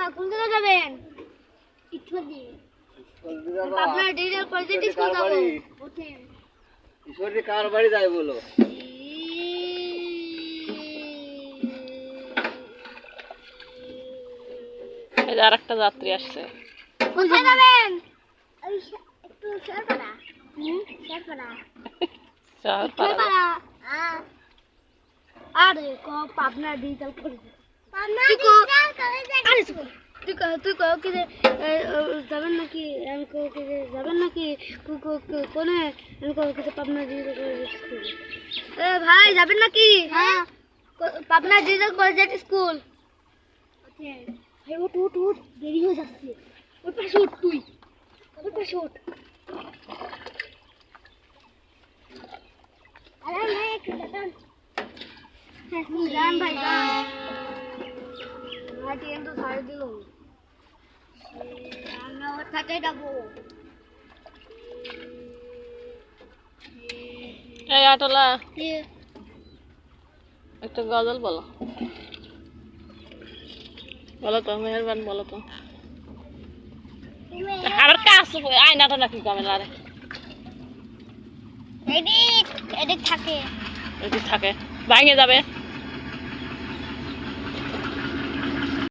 কোন জায়গায় যাবেন? ইটুদি আপনার ডিটেল পজিটিভ স্কুল যাব ওঠেন ঈশ্বরী কার বাড়ি যায় বলো এই যে আরেকটা যাত্রী আসছে কোথায় যাবেন ওই একটু শেরপাড়া শেরপাড়া চারপাড়া আরে কো আপনার detail positive Pabna detail college তুই কও কি যে যাবেন নাকি আমি কও কি যে যাবেন নাকি কোনে আমি কও কি যে পাবনা ডিটেল কলেজ স্কুল এ ভাই যাবেন নাকি হ্যাঁ Pabna detail college school okay ভাই উঠ উঠ উঠ দেরি হয়ে যাচ্ছে ওই পাশে উঠ তুই ওই পাশে উঠ আরে ভাই একটু দাঁড়ান হ্যাঁ যান ভাই যান ট্রেন তো ছাড়ে দিল আমরা ওর সাথে যাবো এই আটলা একটা গজল বলো বলো তো মেহরবান বলো তো আবার কাজ আয়নাটা নাকি ক্যামেরা রে এদিক এদিক থাকে এদিক থাকে ভাঙে যাবে